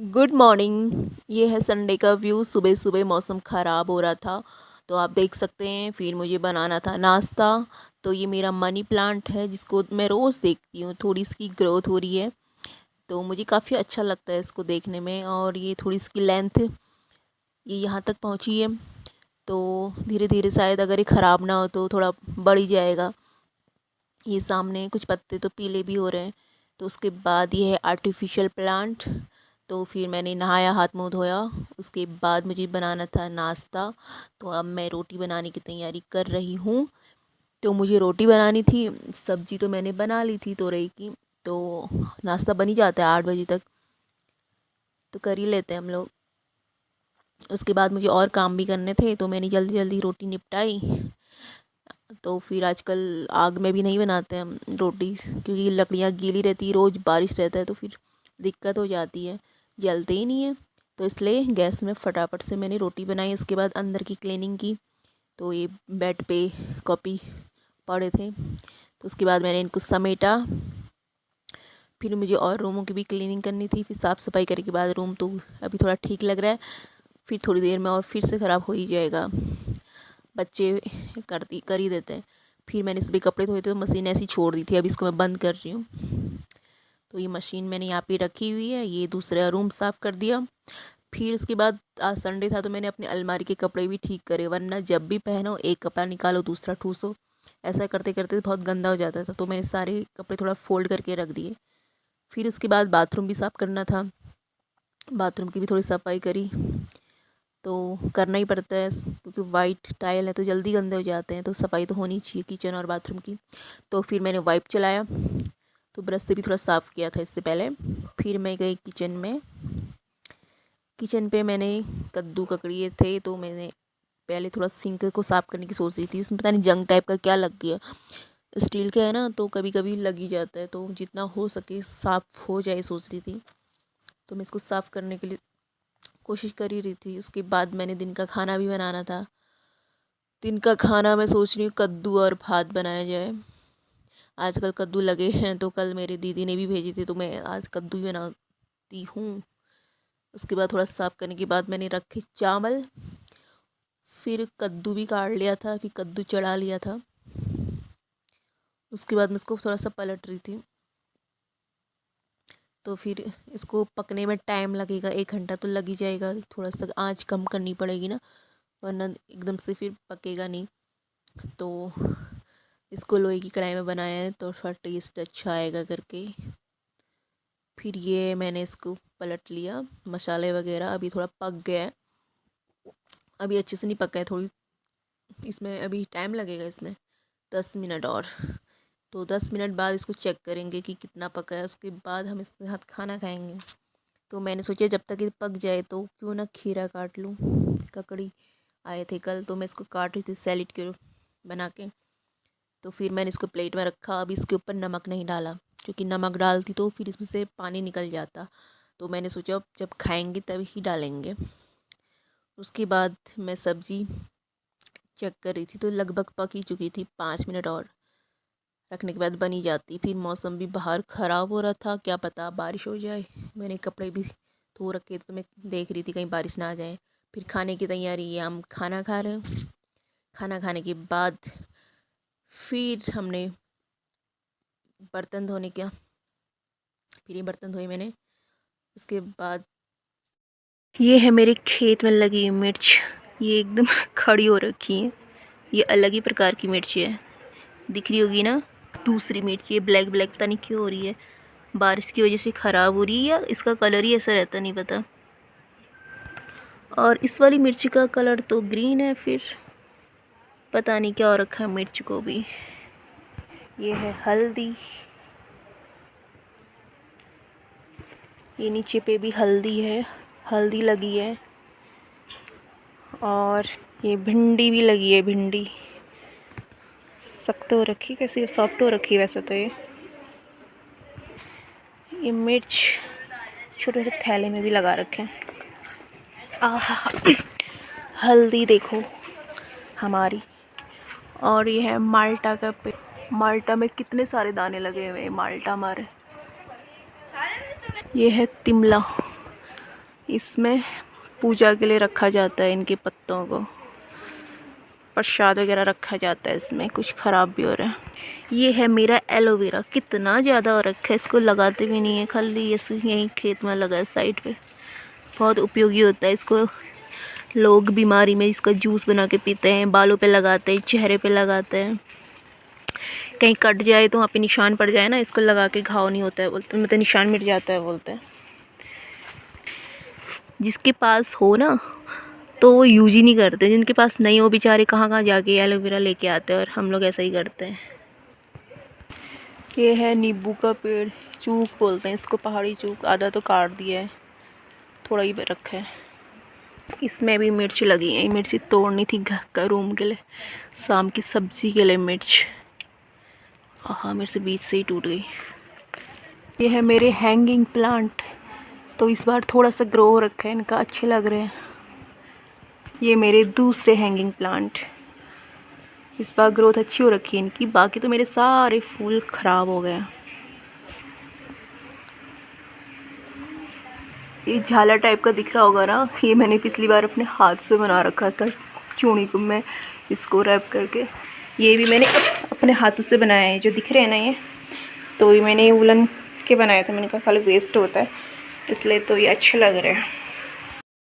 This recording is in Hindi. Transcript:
Good morning. ये है संडे का व्यू। सुबह सुबह मौसम ख़राब हो रहा था तो आप देख सकते हैं। फिर मुझे बनाना था नाश्ता। तो ये मेरा मनी प्लांट है जिसको मैं रोज़ देखती हूँ, थोड़ी इसकी ग्रोथ हो रही है तो मुझे काफ़ी अच्छा लगता है इसको देखने में। और ये थोड़ी इसकी लेंथ ये यहाँ तक पहुँची है तो धीरे धीरे शायद अगर ये ख़राब ना हो तो थोड़ा बढ़ ही जाएगा। ये सामने कुछ पत्ते तो पीले भी हो रहे हैं। तो उसके बाद ये है आर्टिफिशियल प्लांट। तो फिर मैंने नहाया, हाथ मुँह धोया। उसके बाद मुझे बनाना था नाश्ता। तो अब मैं रोटी बनाने की तैयारी कर रही हूँ। तो मुझे रोटी बनानी थी, सब्ज़ी तो मैंने बना ली थी तोरई की। तो नाश्ता बन ही जाता है 8 बजे तक, तो कर ही लेते हैं हम लोग। उसके बाद मुझे और काम भी करने थे तो मैंने जल्दी जल्दी रोटी निपटाई। तो फिर आजकल आग में भी नहीं बनाते हम रोटी, क्योंकि लकड़ियाँ गीली रहती है, रोज़ बारिश रहता है तो फिर दिक्कत हो जाती है, जलते ही नहीं है। तो इसलिए गैस में फटाफट से मैंने रोटी बनाई। उसके बाद अंदर की क्लीनिंग की। तो ये बेड पे कॉपी पड़े थे तो उसके बाद मैंने इनको समेटा। फिर मुझे और रूमों की भी क्लीनिंग करनी थी। फिर साफ़ सफाई करने के बाद रूम तो अभी थोड़ा ठीक लग रहा है, फिर थोड़ी देर में और फिर से ख़राब हो ही जाएगा। बच्चे कर ही देते हैं। फिर मैंने सुबह कपड़े धोए थे तो मशीन ऐसी छोड़ दी थी, अभी इसको मैं बंद कर रही हूँ। तो ये मशीन मैंने यहाँ पे रखी हुई है। ये दूसरा रूम साफ़ कर दिया। फिर उसके बाद आज संडे था तो मैंने अपनी अलमारी के कपड़े भी ठीक करे, वरना जब भी पहनो एक कपड़ा निकालो दूसरा ठूसो, ऐसा करते करते बहुत गंदा हो जाता था। तो मैंने सारे कपड़े थोड़ा फ़ोल्ड करके रख दिए। फिर उसके बाद बाथरूम भी साफ़ करना था, बाथरूम की भी थोड़ी सफाई करी। तो करना ही पड़ता है क्योंकि वाइट टाइल है तो जल्दी गंदे हो जाते हैं, तो सफाई तो होनी चाहिए किचन और बाथरूम की। तो फिर मैंने वाइप चलाया, तो ब्रश से भी थोड़ा साफ़ किया था इससे पहले। फिर मैं गई किचन में। किचन पे मैंने कद्दू ककड़िए थे तो मैंने पहले थोड़ा सिंक को साफ़ करने की सोच रही थी। उसमें पता नहीं जंग टाइप का क्या लग गया। स्टील का है ना तो कभी कभी लग ही जाता है, तो जितना हो सके साफ़ हो जाए सोच रही थी। तो मैं इसको साफ़ करने के लिए कोशिश कर ही रही थी। उसके बाद मैंने दिन का खाना भी बनाना था। दिन का खाना मैं सोच रही हूँ कद्दू और भात बनाया जाए। आजकल कद्दू लगे हैं तो कल मेरी दीदी ने भी भेजी थी तो मैं आज कद्दू ही बनाती हूँ। उसके बाद थोड़ा साफ़ करने के बाद मैंने रखे चावल। फिर कद्दू भी काट लिया था, फिर कद्दू चढ़ा लिया था। उसके बाद मैं इसको थोड़ा सा पलट रही थी। तो फिर इसको पकने में टाइम लगेगा, 1 घंटा तो लग ही जाएगा। थोड़ा सा आँच कम करनी पड़ेगी ना, वरना एकदम से फिर पकेगा नहीं। तो इसको लोहे की कढ़ाई में बनाया है तो थोड़ा टेस्ट अच्छा आएगा करके। फिर ये मैंने इसको पलट लिया, मसाले वगैरह अभी थोड़ा पक गया है। अभी अच्छे से नहीं पका है, थोड़ी इसमें अभी टाइम लगेगा, इसमें 10 मिनट और। तो 10 मिनट बाद इसको चेक करेंगे कि कितना पका है, उसके बाद हम इसके साथ खाना खाएंगे। तो मैंने सोचा जब तक ये पक जाए तो क्यों ना खीरा काट लूँ। ककड़ी आए थे कल तो मैं इसको काट रही थी सैलेड के बना के। तो फिर मैंने इसको प्लेट में रखा। अभी इसके ऊपर नमक नहीं डाला क्योंकि नमक डालती तो फिर इसमें से पानी निकल जाता। तो मैंने सोचा अब जब खाएंगे तभी ही डालेंगे। उसके बाद मैं सब्ज़ी चेक कर रही थी तो लगभग पक ही चुकी थी। 5 मिनट और रखने के बाद बनी जाती। फिर मौसम भी बाहर ख़राब हो रहा था, क्या पता बारिश हो जाए। मैंने कपड़े भी धो रखे थे तो मैं देख रही थी कहीं बारिश ना आ जाए। फिर खाने की तैयारी है, हम खाना खा रहे हैं। खाना खाने के बाद फिर हमने बर्तन धोने का, फिर ये बर्तन धोए मैंने। उसके बाद ये है मेरे खेत में लगी मिर्च, ये एकदम खड़ी हो रखी है। ये अलग ही प्रकार की मिर्च है, दिख रही होगी ना। दूसरी मिर्च ये ब्लैक ब्लैक पता नहीं क्यों हो रही है, बारिश की वजह से ख़राब हो रही है या इसका कलर ही ऐसा रहता नहीं पता। और इस वाली मिर्च का कलर तो ग्रीन है, फिर पता नहीं क्या हो रखा है मिर्च को भी। ये है हल्दी, ये नीचे पे भी हल्दी है, हल्दी लगी है। और ये भिंडी भी लगी है, भिंडी सख्त हो रखी, कैसी सॉफ्ट हो रखी है वैसे तो। ये मिर्च छोटे छोटे थैले में भी लगा रखे हैं। आहा हल्दी देखो हमारी। और ये है माल्टा का पेड़। माल्टा में कितने सारे दाने लगे हुए हैं, माल्टा हमारे। ये है तिमला, इसमें पूजा के लिए रखा जाता है, इनके पत्तों को प्रसाद वगैरह रखा जाता है इसमें। कुछ ख़राब भी हो रहा है। ये है मेरा एलोवेरा, कितना ज़्यादा हो रखा है, इसको लगाते भी नहीं है, खाली ऐसे यहीं खेत में लगा है साइड पे। बहुत उपयोगी होता है, इसको लोग बीमारी में इसका जूस बना के पीते हैं, बालों पे लगाते हैं, चेहरे पे लगाते हैं। कहीं कट जाए तो वहाँ पे निशान पड़ जाए ना, इसको लगा के घाव नहीं होता है बोलते, मतलब निशान मिट जाता है बोलते हैं। जिसके पास हो ना तो वो यूज ही नहीं करते, जिनके पास नहीं हो बेचारे कहाँ कहाँ जाके एलोवेरा लेके आते हैं, और हम लोग ऐसा ही करते हैं। ये है नींबू का पेड़, चूक बोलते हैं इसको, पहाड़ी चूक। आधा तो काट दिया है, थोड़ा ही रखा है। इसमें भी मिर्च लगी है, मिर्ची तोड़नी थी घर का रूम के लिए, शाम की सब्जी के लिए मिर्च। हाँ, मेरे से बीच से ही टूट गई। ये है मेरे हैंगिंग प्लांट, तो इस बार थोड़ा सा ग्रो हो रखा है इनका, अच्छे लग रहे हैं। ये मेरे दूसरे हैंगिंग प्लांट, इस बार ग्रोथ अच्छी हो रखी है इनकी, बाकी तो मेरे सारे फूल ख़राब हो गए हैं। ये झालर टाइप का दिख रहा होगा ना, ये मैंने पिछली बार अपने हाथ से बना रखा था, चूड़ी को मैं इसको रैप करके। ये भी मैंने अपने हाथों से बनाया है, जो दिख रहे हैं ना ये, तो ये मैंने वुलन के बनाए थे। मैंने कहा खाली वेस्ट होता है इसलिए, तो ये अच्छे लग रहे हैं।